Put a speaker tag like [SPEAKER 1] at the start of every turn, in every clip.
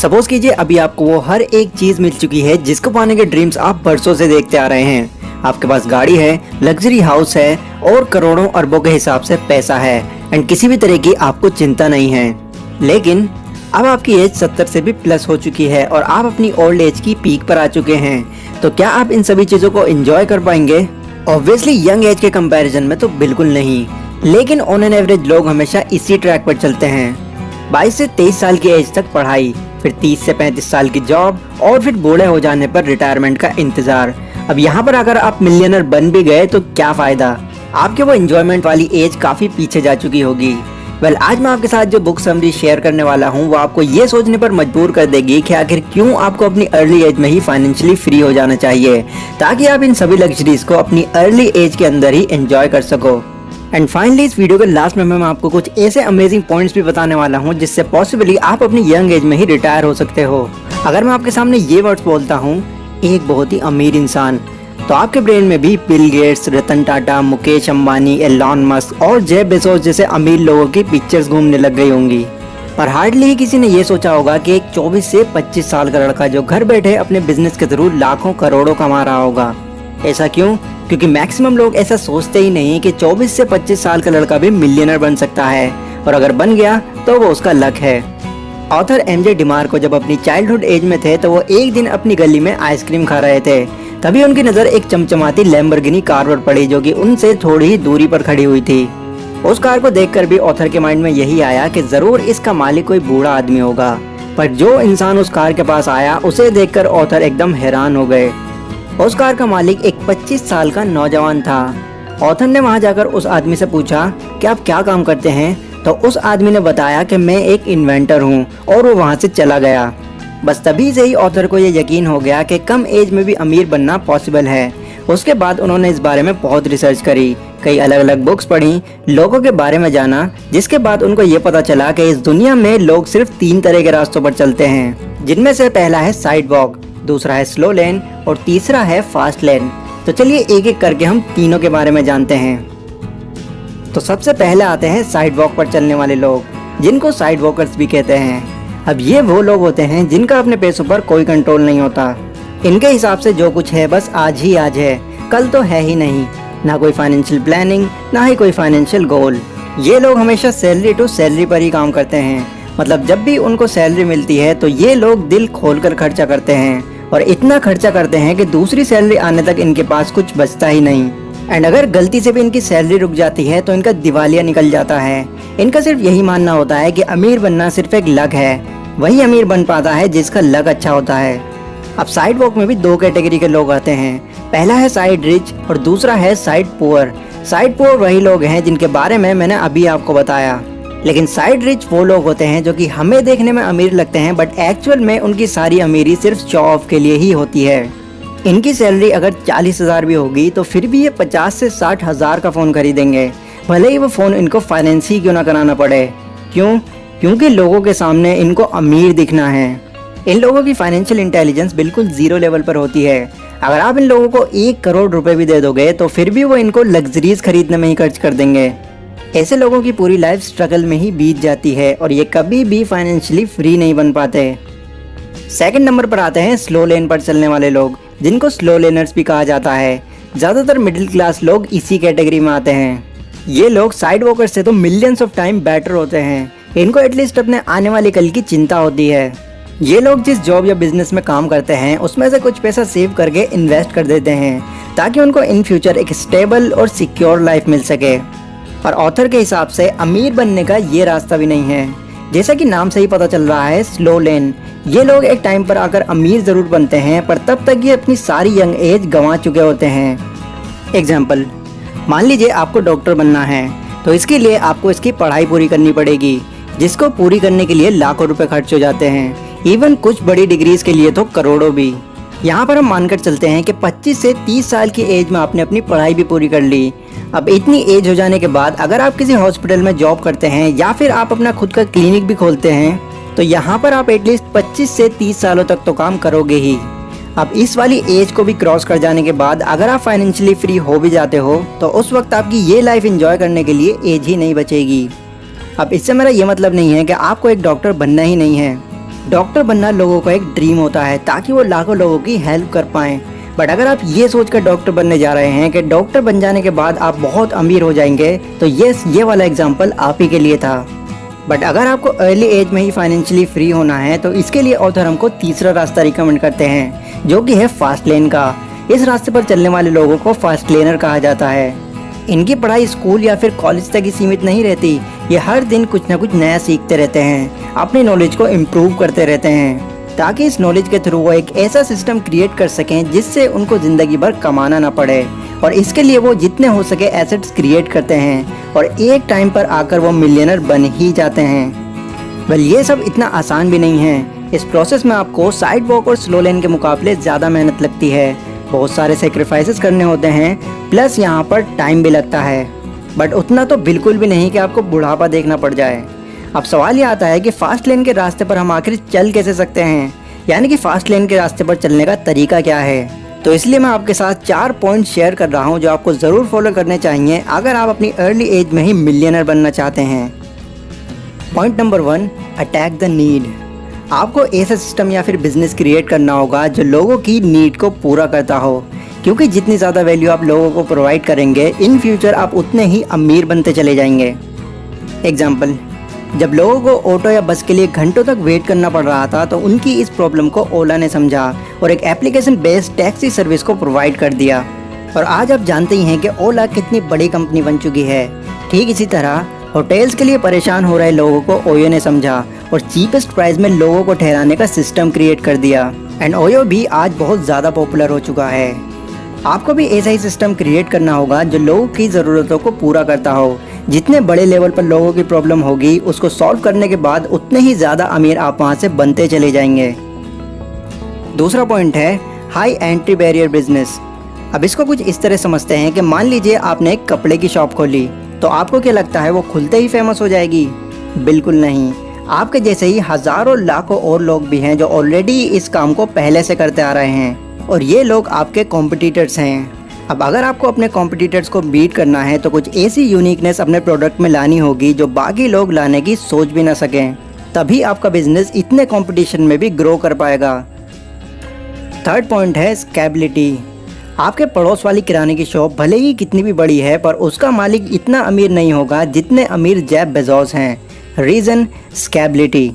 [SPEAKER 1] Suppose कीजिए अभी आपको वो हर एक चीज मिल चुकी है जिसको पाने के ड्रीम्स आप बरसों से देखते आ रहे हैं। आपके पास गाड़ी है, लग्जरी हाउस है और करोड़ों अरबों के हिसाब से पैसा है एंड किसी भी तरह की आपको चिंता नहीं है। लेकिन अब आपकी एज 70 से भी प्लस हो चुकी है और आप अपनी ओल्ड एज की पीक पर आ चुके हैं। तो क्या आप इन सभी चीजों को एंजॉय कर पाएंगे? ऑब्वियसली यंग एज के कंपैरिजन में तो बिल्कुल नहीं, लेकिन ऑन एन एवरेज लोग हमेशा इसी ट्रैक पर चलते हैं। 22 से 23 साल की एज तक पढ़ाई, फिर 30 से 35 साल की जॉब और फिर बूढ़े हो जाने पर रिटायरमेंट का इंतजार। अब यहाँ पर अगर आप मिलियनर बन भी गए तो क्या फायदा, आपके वो एंजॉयमेंट वाली एज काफी पीछे जा चुकी होगी। आज मैं आपके साथ जो बुक समरी शेयर करने वाला हूँ वो आपको ये सोचने पर मजबूर कर देगी कि आखिर क्यों आपको अपनी अर्ली एज में ही फाइनेंशियली फ्री हो जाना चाहिए, ताकि आप इन सभी लग्जरीज को अपनी अर्ली एज के अंदर ही एंजॉय कर सको। एंड फाइनली इस वीडियो के लास्ट में मैं आपको कुछ ऐसे अमेजिंग पॉइंट्स भी बताने वाला हूँ जिससे पॉसिबली आप अपनी यंग एज में ही रिटायर हो सकते हो। अगर मैं आपके सामने ये वर्ड्स बोलता हूँ, एक बहुत ही अमीर इंसान, तो आपके ब्रेन में भी Bill Gates, Ratan Tata, Mukesh Ambani, Elon Musk और जेफ बेजोस जैसे अमीर लोगों की पिक्चर्स घूमने लग गई होंगी। पर हार्डली ही किसी ने ये सोचा होगा कि एक 24 से 25 साल का लड़का जो घर बैठे अपने बिजनेस के थ्रू लाखों करोड़ों कमा रहा होगा। ऐसा क्यों? क्योंकि मैक्सिमम लोग ऐसा सोचते ही नहीं कि 24 से 25 साल का लड़का भी मिलियनर बन सकता है, और अगर बन गया तो वो उसका लक है। ऑथर एमजे डिमार्को जब अपनी चाइल्डहुड एज में थे तो वो एक दिन अपनी गली में आइसक्रीम खा रहे थे, तभी उनकी नजर एक चमचमाती लैम्बोर्गिनी कार पर पड़ी जो कि उनसे थोड़ी ही दूरी पर खड़ी हुई थी। उस कार को देखकर भी ऑथर के माइंड में यही आया कि जरूर इसका मालिक कोई बूढ़ा आदमी होगा। पर जो इंसान उस कार के पास आया उसे देखकर ऑथर एकदम हैरान हो गए। उस कार का मालिक एक 25 साल का नौजवान था। ऑथर ने वहां जाकर उस आदमी से पूछा कि आप क्या काम करते हैं, तो उस आदमी ने बताया कि मैं एक इन्वेंटर हूं, और वो वहां से चला गया। बस तभी से ही ऑथर को ये यकीन हो गया कि कम एज में भी अमीर बनना पॉसिबल है। उसके बाद उन्होंने इस बारे में बहुत रिसर्च करी, कई अलग अलग बुक्स पढ़ी, लोगों के बारे में जाना, जिसके बाद उनको ये पता चला कि इस दुनिया में लोग सिर्फ 3 तरह के रास्तों पर चलते हैं, जिनमें से पहला है साइड वॉक, दूसरा है स्लो लेन और तीसरा है फास्ट लेन। तो चलिए एक एक करके हम तीनों के बारे में जानते हैं। तो सबसे पहले आते हैं साइड वॉक पर चलने वाले लोग, जिनको साइड वॉकर्स भी कहते हैं। अब ये वो लोग होते हैं जिनका अपने पैसों पर कोई कंट्रोल नहीं होता। इनके हिसाब से जो कुछ है बस आज ही आज है, कल तो है ही नहीं। ना कोई फाइनेंशियल प्लानिंग, ना ही कोई फाइनेंशियल गोल। ये लोग हमेशा सैलरी टू सैलरी पर ही काम करते हैं। मतलब जब भी उनको सैलरी मिलती है तो ये लोग दिल खोलकर खर्चा करते हैं, और इतना खर्चा करते हैं कि दूसरी सैलरी आने तक इनके पास कुछ बचता ही नहीं। एंड अगर गलती से भी इनकी सैलरी रुक जाती है तो इनका दिवालिया निकल जाता है। इनका सिर्फ यही मानना होता है कि अमीर बनना सिर्फ एक लक है, वही अमीर बन पाता है जिसका लक अच्छा होता है। अब साइड वॉक में भी 2 कैटेगरी के लोग आते हैं। पहला है साइड रिच और दूसरा है साइड पुअर। साइड पुअर वही लोग हैं जिनके बारे में मैंने अभी आपको बताया, लेकिन साइड रिच वो लोग होते हैं जो कि हमें देखने में अमीर लगते हैं, बट एक्चुअल में उनकी सारी अमीरी सिर्फ शो ऑफ के लिए ही होती है। इनकी सैलरी अगर 40,000 भी होगी तो फिर भी ये 50 से 60 हजार का फ़ोन खरीदेंगे, भले ही वो फ़ोन इनको फाइनेंस ही क्यों ना कराना पड़े। क्यों? क्योंकि लोगों के सामने इनको अमीर दिखना है। इन लोगों की फाइनेंशियल इंटेलिजेंस बिल्कुल 0 लेवल पर होती है। अगर आप इन लोगों को 1 करोड़ रुपए भी दे दोगे तो फिर भी वो इनको लग्जरीज खरीदने में ही खर्च कर देंगे। ऐसे लोगों की पूरी लाइफ स्ट्रगल में ही बीत जाती है और ये कभी भी फाइनेंशियली फ्री नहीं बन पाते। सेकंड नंबर पर आते हैं स्लो लेन पर चलने वाले लोग, जिनको स्लो लेनर्स भी कहा जाता है। ज़्यादातर मिडिल क्लास लोग इसी कैटेगरी में आते हैं। ये लोग साइड वॉकर्स से तो मिलियंस ऑफ टाइम बेटर होते हैं। इनको एटलीस्ट अपने आने वाले कल की चिंता होती है। ये लोग जिस जॉब या बिजनेस में काम करते हैं उसमें से कुछ पैसा सेव करके इन्वेस्ट कर देते हैं, ताकि उनको इन फ्यूचर एक स्टेबल और सिक्योर लाइफ मिल सके। और ऑथर के हिसाब से अमीर बनने का ये रास्ता भी नहीं है। जैसा कि नाम से ही पता चल रहा है, स्लो लेन। ये लोग एक टाइम पर आकर अमीर जरूर बनते हैं, पर तब तक ये अपनी सारी यंग एज गंवा चुके होते हैं। एग्जाम्पल, मान लीजिए आपको डॉक्टर बनना है, तो इसके लिए आपको इसकी पढ़ाई पूरी करनी पड़ेगी, जिसको पूरी करने के लिए लाखों रुपए खर्च हो जाते हैं। इवन कुछ बड़ी डिग्रीज के लिए तो करोड़ों भी। यहाँ पर हम मानकर चलते हैं कि 25 से 30 साल की एज में आपने अपनी पढ़ाई भी पूरी कर ली। अब इतनी एज हो जाने के बाद अगर आप किसी हॉस्पिटल में जॉब करते हैं या फिर आप अपना खुद का क्लिनिक भी खोलते हैं, तो यहाँ पर आप एटलीस्ट 25 से 30 सालों तक तो काम करोगे ही। अब इस वाली एज को भी क्रॉस कर जाने के बाद अगर आप फाइनेंशियली फ्री हो भी जाते हो तो उस वक्त आपकी ये लाइफ एंजॉय करने के लिए एज ही नहीं बचेगी। अब इससे मेरा ये मतलब नहीं है कि आपको एक डॉक्टर बनना ही नहीं है। डॉक्टर बनना लोगों का एक ड्रीम होता है ताकि वो लाखों लोगों की हेल्प कर पाएं। बट अगर आप ये सोचकर डॉक्टर बनने जा रहे हैं कि डॉक्टर बन जाने के बाद आप बहुत अमीर हो जाएंगे, तो ये वाला एग्जाम्पल आप ही के लिए था। बट अगर आपको अर्ली एज में ही फाइनेंशियली फ्री होना है तो इसके लिए ऑथर हमको तीसरा रास्ता रिकमेंड करते हैं, जो कि है फास्ट लेन का। इस रास्ते पर चलने वाले लोगों को फास्ट लेनर कहा जाता है। इनकी पढ़ाई स्कूल या फिर कॉलेज तक ही सीमित नहीं रहती, ये हर दिन कुछ ना कुछ नया सीखते रहते हैं, अपनी नॉलेज को इम्प्रूव करते रहते हैं, ताकि इस नॉलेज के थ्रू वो एक ऐसा सिस्टम क्रिएट कर सकें जिससे उनको ज़िंदगी भर कमाना ना पड़े। और इसके लिए वो जितने हो सके एसेट्स क्रिएट करते हैं और एक टाइम पर आकर वो मिलियनर बन ही जाते हैं। वेल, ये सब इतना आसान भी नहीं है। इस प्रोसेस में आपको साइड वॉक और स्लो लेन के मुकाबले ज़्यादा मेहनत लगती है, बहुत सारे सेक्रीफाइसेस करने होते हैं, प्लस यहाँ पर टाइम भी लगता है। बट उतना तो बिल्कुल भी नहीं कि आपको बुढ़ापा देखना पड़ जाए। अब सवाल ये आता है कि फास्ट लेन के रास्ते पर हम आखिर चल कैसे सकते हैं, यानी कि फास्ट लेन के रास्ते पर चलने का तरीका क्या है। तो इसलिए मैं आपके साथ 4 पॉइंट शेयर कर रहा हूँ जो आपको ज़रूर फॉलो करने चाहिए अगर आप अपनी अर्ली एज में ही मिलियनर बनना चाहते हैं। Point number 1, attack the need. आपको ऐसा सिस्टम या फिर बिजनेस क्रिएट करना होगा जो लोगों की नीड को पूरा करता हो, क्योंकि जितनी ज़्यादा वैल्यू आप लोगों को प्रोवाइड करेंगे, इन फ्यूचर आप उतने ही अमीर बनते चले जाएंगे। एग्जाम्पल, जब लोगों को ऑटो या बस के लिए घंटों तक वेट करना पड़ रहा था तो उनकी इस प्रॉब्लम को ओला ने समझा और एक एप्लीकेशन बेस्ड टैक्सी सर्विस को प्रोवाइड कर दिया। और आज आप जानते ही हैं कि ओला कितनी बड़ी कंपनी बन चुकी है। ठीक इसी तरह होटल्स के लिए परेशान हो रहे लोगों को ओयो ने समझा और चीपेस्ट प्राइस में लोगों को ठहराने का सिस्टम क्रिएट कर दिया। एंड ओयो भी आज बहुत ज़्यादा पॉपुलर हो चुका है। आपको भी ऐसा ही सिस्टम क्रिएट करना होगा जो लोगों की ज़रूरतों को पूरा करता हो। जितने बड़े लेवल पर लोगों की प्रॉब्लम होगी, उसको सॉल्व करने के बाद उतने ही ज़्यादा अमीर आप वहाँ से बनते चले जाएंगे। दूसरा पॉइंट है हाई एंट्री बैरियर बिजनेस। अब इसको कुछ इस तरह समझते हैं कि मान लीजिए आपने एक कपड़े की शॉप खोली, तो आपको क्या लगता है वो खुलते ही फेमस हो जाएगी? बिल्कुल नहीं। आपके जैसे ही हज़ारों लाखों और लोग भी हैं जो ऑलरेडी इस काम को पहले से करते आ रहे हैं, और ये लोग आपके कॉम्पिटिटर्स हैं। अब अगर आपको अपने कॉम्पिटिटर्स को बीट करना है तो कुछ ऐसी यूनिकनेस अपने प्रोडक्ट में लानी होगी जो बाकी लोग लाने की सोच भी ना सकें, तभी आपका बिजनेस इतने कंपटीशन में भी ग्रो कर पाएगा। थर्ड पॉइंट है स्केलेबिलिटी। आपके पड़ोस वाली किराने की शॉप भले ही कितनी भी बड़ी है, पर उसका मालिक इतना अमीर नहीं होगा जितने अमीर जेफ बेजोस हैं। Reason, scalability.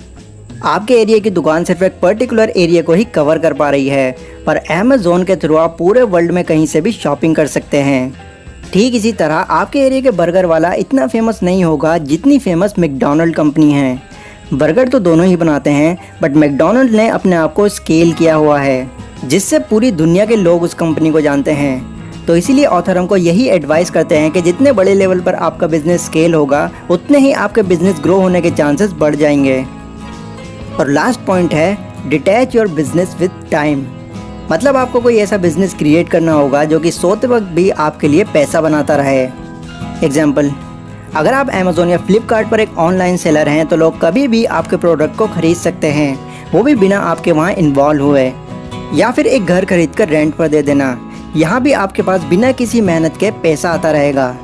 [SPEAKER 1] आपके एरिया की दुकान सिर्फ एक पर्टिकुलर एरिया को ही कवर कर पा रही है, पर अमेज़न के थ्रू आप पूरे वर्ल्ड में कहीं से भी शॉपिंग कर सकते हैं। ठीक इसी तरह आपके एरिया के बर्गर वाला इतना फेमस नहीं होगा जितनी फेमस मैकडॉनल्ड कंपनी है। बर्गर तो दोनों ही बनाते हैं, बट मैकडॉनल्ड ने अपने आप को स्केल किया हुआ है, जिससे पूरी दुनिया के लोग उस कंपनी को जानते हैं। तो इसीलिए ऑथर हमको यही एडवाइस करते हैं कि जितने बड़े लेवल पर आपका बिजनेस स्केल होगा, उतने ही आपके बिजनेस ग्रो होने के चांसेस बढ़ जाएंगे। और लास्ट पॉइंट है detach your business with time. मतलब आपको कोई ऐसा बिजनेस क्रिएट करना होगा जो कि सोते वक्त भी आपके लिए पैसा बनाता रहे। एग्जाम्पल, अगर आप अमेज़न या फ्लिपकार्ट पर एक ऑनलाइन सेलर हैं तो लोग कभी भी आपके प्रोडक्ट को खरीद सकते हैं, वो भी बिना आपके वहाँ इन्वॉल्व हुए। या फिर एक घर खरीद कर रेंट पर दे देना, यहाँ भी आपके पास बिना किसी मेहनत के पैसा आता रहेगा।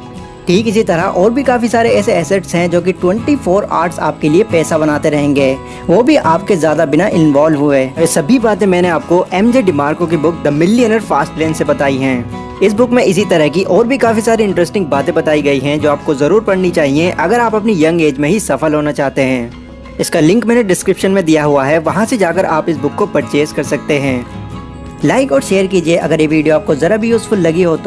[SPEAKER 1] ठीक इसी तरह और भी काफ़ी सारे ऐसे एसेट्स हैं जो कि 24 आवर्स आपके लिए पैसा बनाते रहेंगे, वो भी आपके ज़्यादा बिना इन्वॉल्व हुए। ये सभी बातें मैंने आपको एमजे डिमार्को की book the millionaire fast lane से बताई हैं। इस बुक में इसी तरह की और भी काफ़ी सारी इंटरेस्टिंग बातें बताई गई हैं जो आपको ज़रूर पढ़नी चाहिए अगर आप अपनी यंग एज में ही सफल होना चाहते हैं। इसका लिंक मैंने डिस्क्रिप्शन में दिया हुआ है, वहाँ से जाकर आप इस बुक को परचेज कर सकते हैं। लाइक और शेयर कीजिए अगर ये वीडियो आपको ज़रा भी यूज़फुल लगी हो तो।